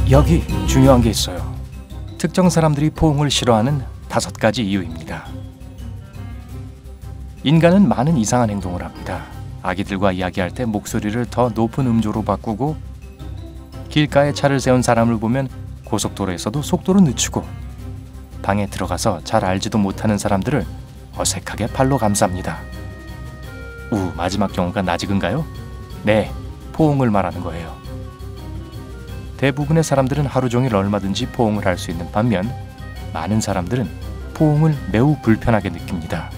여기 중요한 게 있어요. 특정 사람들이 포옹을 싫어하는 5가지 이유입니다. 인간은 많은 이상한 행동을 합니다. 아기들과 이야기할 때 목소리를 더 높은 음조로 바꾸고, 길가에 차를 세운 사람을 보면 고속도로에서도 속도를 늦추고, 방에 들어가서 잘 알지도 못하는 사람들을 어색하게 팔로 감쌉니다. 마지막 경우가 나직은가요? 네, 포옹을 말하는 거예요. 대부분의 사람들은 하루 종일 얼마든지 포옹을 할 수 있는 반면, 많은 사람들은 포옹을 매우 불편하게 느낍니다.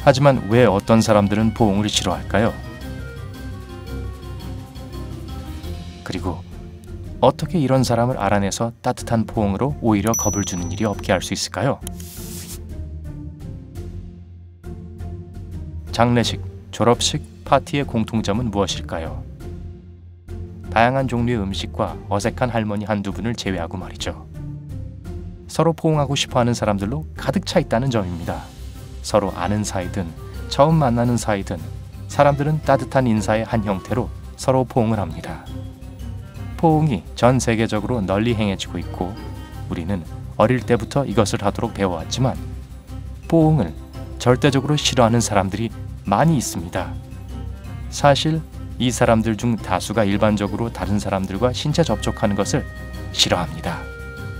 하지만 왜 어떤 사람들은 포옹을 싫어할까요? 그리고 어떻게 이런 사람을 알아내서 따뜻한 포옹으로 오히려 겁을 주는 일이 없게 할 수 있을까요? 장례식, 졸업식, 파티의 공통점은 무엇일까요? 다양한 종류의 음식과 어색한 할머니 한두 분을 제외하고 말이죠. 서로 포옹하고 싶어하는 사람들로 가득 차 있다는 점입니다. 서로 아는 사이든 처음 만나는 사이든 사람들은 따뜻한 인사의 한 형태로 서로 포옹을 합니다. 포옹이 전 세계적으로 널리 행해지고 있고, 우리는 어릴 때부터 이것을 하도록 배워왔지만 포옹을 절대적으로 싫어하는 사람들이 많이 있습니다. 사실 이 사람들 중 다수가 일반적으로 다른 사람들과 신체 접촉하는 것을 싫어합니다.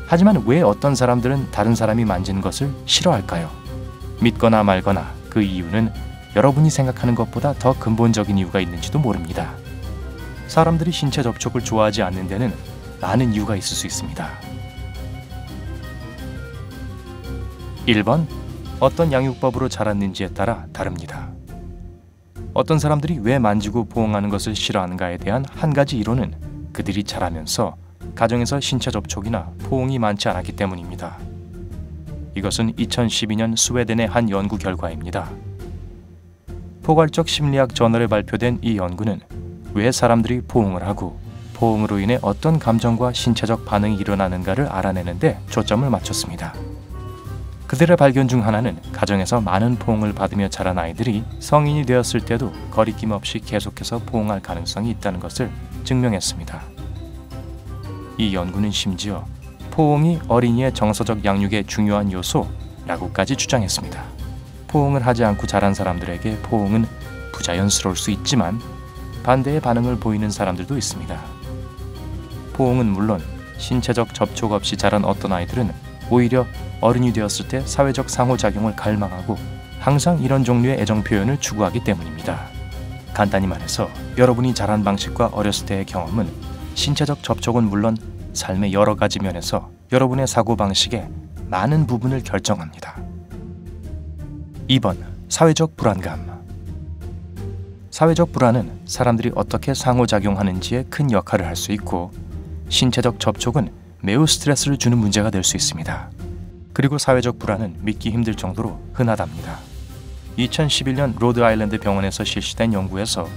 하지만 왜 어떤 사람들은 다른 사람이 만지는 것을 싫어할까요? 믿거나 말거나 그 이유는 여러분이 생각하는 것보다 더 근본적인 이유가 있는지도 모릅니다. 사람들이 신체 접촉을 좋아하지 않는 데는 많은 이유가 있을 수 있습니다. 1번, 어떤 양육법으로 자랐는지에 따라 다릅니다. 어떤 사람들이 왜 만지고 포옹하는 것을 싫어하는가에 대한 한 가지 이론은 그들이 자라면서 가정에서 신체 접촉이나 포옹이 많지 않았기 때문입니다. 이것은 2012년 스웨덴의 한 연구 결과입니다. 포괄적 심리학 저널에 발표된 이 연구는 왜 사람들이 포옹을 하고 포옹으로 인해 어떤 감정과 신체적 반응이 일어나는가를 알아내는 데 초점을 맞췄습니다. 그들의 발견 중 하나는 가정에서 많은 포옹을 받으며 자란 아이들이 성인이 되었을 때도 거리낌 없이 계속해서 포옹할 가능성이 있다는 것을 증명했습니다. 이 연구는 심지어 포옹이 어린이의 정서적 양육의 중요한 요소라고까지 주장했습니다. 포옹을 하지 않고 자란 사람들에게 포옹은 부자연스러울 수 있지만 반대의 반응을 보이는 사람들도 있습니다. 포옹은 물론 신체적 접촉 없이 자란 어떤 아이들은 오히려 어른이 되었을 때 사회적 상호작용을 갈망하고 항상 이런 종류의 애정 표현을 추구하기 때문입니다. 간단히 말해서 여러분이 자란 방식과 어렸을 때의 경험은 신체적 접촉은 물론 삶의 여러 가지 면에서 여러분의 사고방식의 많은 부분을 결정합니다. 2번, 사회적 불안감. 사회적 불안은 사람들이 어떻게 상호작용하는지에 큰 역할을 할 수 있고, 신체적 접촉은 매우 스트레스를 주는 문제가 될 수 있습니다. 그리고 사회적 불안은 믿기 힘들 정도로 흔하답니다. 2011년 로드아일랜드 병원에서 실시된 연구에서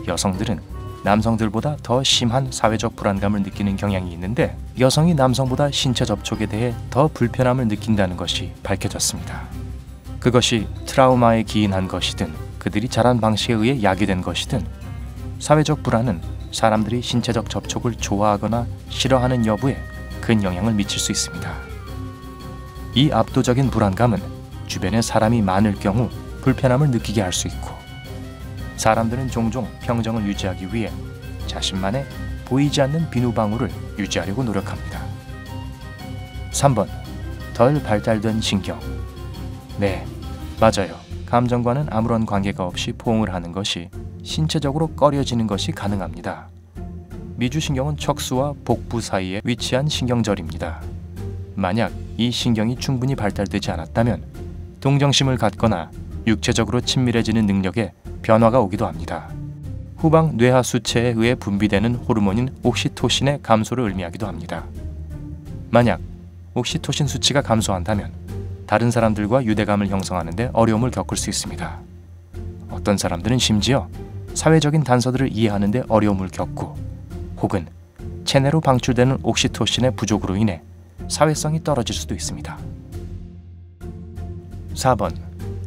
여성들은 남성들보다 더 심한 사회적 불안감을 느끼는 경향이 있는데, 여성이 남성보다 신체 접촉에 대해 더 불편함을 느낀다는 것이 밝혀졌습니다. 그것이 트라우마에 기인한 것이든 그들이 자란 방식에 의해 야기된 것이든, 사회적 불안은 사람들이 신체적 접촉을 좋아하거나 싫어하는 여부에 큰 영향을 미칠 수 있습니다. 이 압도적인 불안감은 주변에 사람이 많을 경우 불편함을 느끼게 할 수 있고, 사람들은 종종 평정을 유지하기 위해 자신만의 보이지 않는 비누방울을 유지하려고 노력합니다. 3번, 덜 발달된 신경. 네, 맞아요. 감정과는 아무런 관계가 없이 포옹을 하는 것이 신체적으로 꺼려지는 것이 가능합니다. 미주신경은 척수와 복부 사이에 위치한 신경절입니다. 만약 이 신경이 충분히 발달되지 않았다면 동정심을 갖거나 육체적으로 친밀해지는 능력에 변화가 오기도 합니다. 후방 뇌하 수체에 의해 분비되는 호르몬인 옥시토신의 감소를 의미하기도 합니다. 만약 옥시토신 수치가 감소한다면 다른 사람들과 유대감을 형성하는 데 어려움을 겪을 수 있습니다. 어떤 사람들은 심지어 사회적인 단서들을 이해하는 데 어려움을 겪고, 혹은 체내로 방출되는 옥시토신의 부족으로 인해 사회성이 떨어질 수도 있습니다. 4번,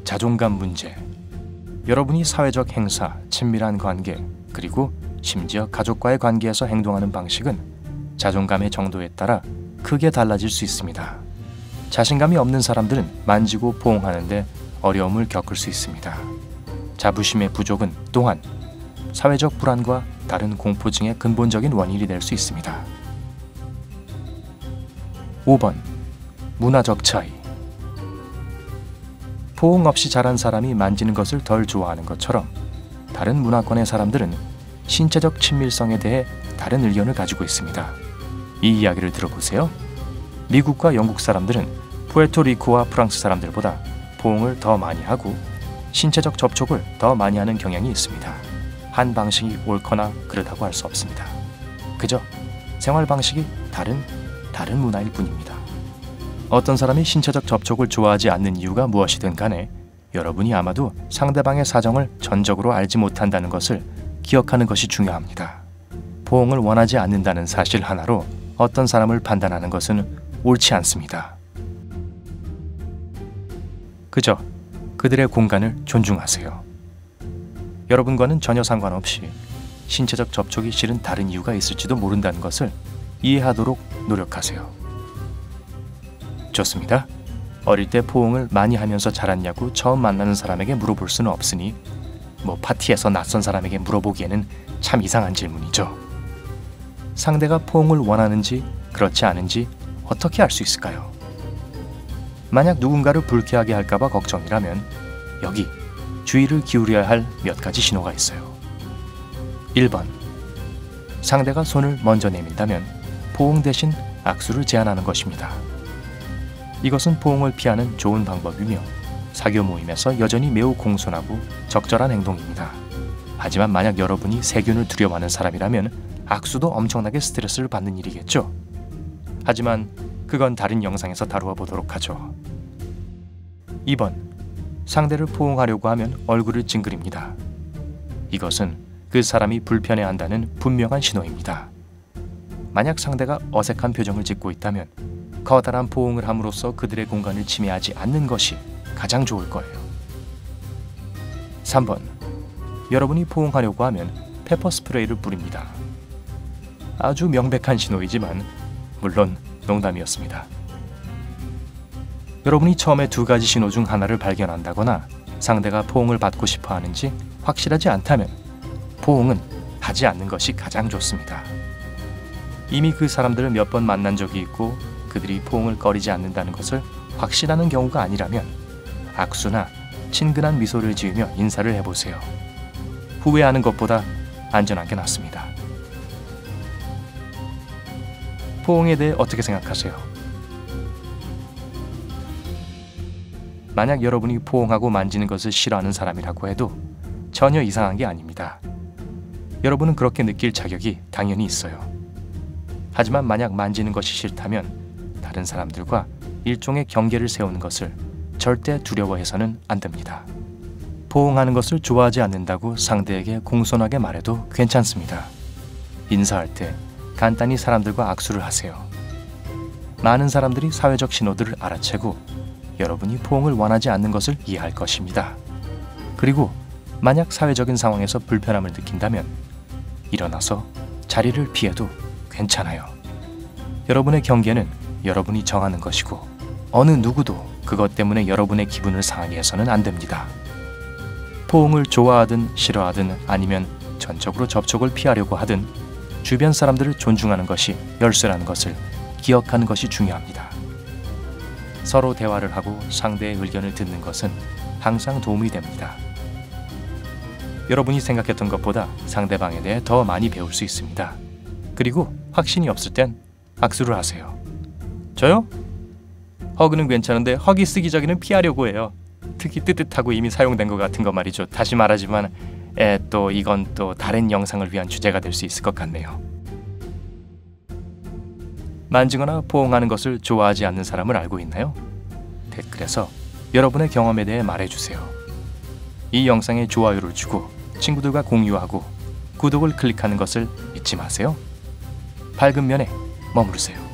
자존감 문제. 여러분이 사회적 행사, 친밀한 관계, 그리고 심지어 가족과의 관계에서 행동하는 방식은 자존감의 정도에 따라 크게 달라질 수 있습니다. 자신감이 없는 사람들은 만지고 포옹하는데 어려움을 겪을 수 있습니다. 자부심의 부족은 또한 사회적 불안과 다른 공포증의 근본적인 원인이 될 수 있습니다. 5번. 문화적 차이. 포옹 없이 자란 사람이 만지는 것을 덜 좋아하는 것처럼 다른 문화권의 사람들은 신체적 친밀성에 대해 다른 의견을 가지고 있습니다. 이 이야기를 들어보세요. 미국과 영국 사람들은 푸에르토리코와 프랑스 사람들보다 포옹을 더 많이 하고 신체적 접촉을 더 많이 하는 경향이 있습니다. 한 방식이 옳거나 그르다고 할 수 없습니다. 그저 생활 방식이 다른 문화일 뿐입니다. 어떤 사람이 신체적 접촉을 좋아하지 않는 이유가 무엇이든 간에 여러분이 아마도 상대방의 사정을 전적으로 알지 못한다는 것을 기억하는 것이 중요합니다. 포옹을 원하지 않는다는 사실 하나로 어떤 사람을 판단하는 것은 옳지 않습니다. 그저 그들의 공간을 존중하세요. 여러분과는 전혀 상관없이 신체적 접촉이 싫은 다른 이유가 있을지도 모른다는 것을 이해하도록 노력하세요. 좋습니다. 어릴 때 포옹을 많이 하면서 자랐냐고 처음 만나는 사람에게 물어볼 수는 없으니 파티에서 낯선 사람에게 물어보기에는 참 이상한 질문이죠. 상대가 포옹을 원하는지 그렇지 않은지 어떻게 알 수 있을까요? 만약 누군가를 불쾌하게 할까봐 걱정이라면 여기 주의를 기울여야 할 몇 가지 신호가 있어요. 1번. 상대가 손을 먼저 내민다면 포옹 대신 악수를 제안하는 것입니다. 이것은 포옹을 피하는 좋은 방법이며 사교 모임에서 여전히 매우 공손하고 적절한 행동입니다. 하지만 만약 여러분이 세균을 두려워하는 사람이라면 악수도 엄청나게 스트레스를 받는 일이겠죠. 하지만 그건 다른 영상에서 다루어 보도록 하죠. 2번. 상대를 포옹하려고 하면 얼굴을 찡그립니다. 이것은 그 사람이 불편해한다는 분명한 신호입니다. 만약 상대가 어색한 표정을 짓고 있다면 커다란 포옹을 함으로써 그들의 공간을 침해하지 않는 것이 가장 좋을 거예요. 3번. 여러분이 포옹하려고 하면 페퍼 스프레이를 뿌립니다. 아주 명백한 신호이지만 물론 농담이었습니다. 여러분이 처음에 두 가지 신호 중 하나를 발견한다거나 상대가 포옹을 받고 싶어 하는지 확실하지 않다면 포옹은 하지 않는 것이 가장 좋습니다. 이미 그 사람들을 몇 번 만난 적이 있고 그들이 포옹을 꺼리지 않는다는 것을 확신하는 경우가 아니라면 악수나 친근한 미소를 지으며 인사를 해보세요. 후회하는 것보다 안전한 게 낫습니다. 포옹에 대해 어떻게 생각하세요? 만약 여러분이 포옹하고 만지는 것을 싫어하는 사람이라고 해도 전혀 이상한 게 아닙니다. 여러분은 그렇게 느낄 자격이 당연히 있어요. 하지만 만약 만지는 것이 싫다면 다른 사람들과 일종의 경계를 세우는 것을 절대 두려워해서는 안 됩니다. 포옹하는 것을 좋아하지 않는다고 상대에게 공손하게 말해도 괜찮습니다. 인사할 때 간단히 사람들과 악수를 하세요. 많은 사람들이 사회적 신호들을 알아채고 여러분이 포옹을 원하지 않는 것을 이해할 것입니다. 그리고 만약 사회적인 상황에서 불편함을 느낀다면 일어나서 자리를 피해도 괜찮아요. 여러분의 경계는 여러분이 정하는 것이고 어느 누구도 그것 때문에 여러분의 기분을 상하게 해서는 안 됩니다. 포옹을 좋아하든 싫어하든 아니면 전적으로 접촉을 피하려고 하든 주변 사람들을 존중하는 것이 열쇠라는 것을 기억하는 것이 중요합니다. 서로 대화를 하고 상대의 의견을 듣는 것은 항상 도움이 됩니다. 여러분이 생각했던 것보다 상대방에 대해 더 많이 배울 수 있습니다. 그리고 확신이 없을 땐 악수를 하세요. 저요? 허그는 괜찮은데 허기 쓰기 전에는 피하려고 해요. 특히 뜨뜻하고 이미 사용된 것 같은 거 말이죠. 다시 말하지만 또 이건 또 다른 영상을 위한 주제가 될 수 있을 것 같네요. 만지거나 포옹하는 것을 좋아하지 않는 사람을 알고 있나요? 댓글에서 여러분의 경험에 대해 말해주세요. 이 영상에 좋아요를 주고 친구들과 공유하고 구독을 클릭하는 것을 잊지 마세요. 밝은 면에 머무르세요.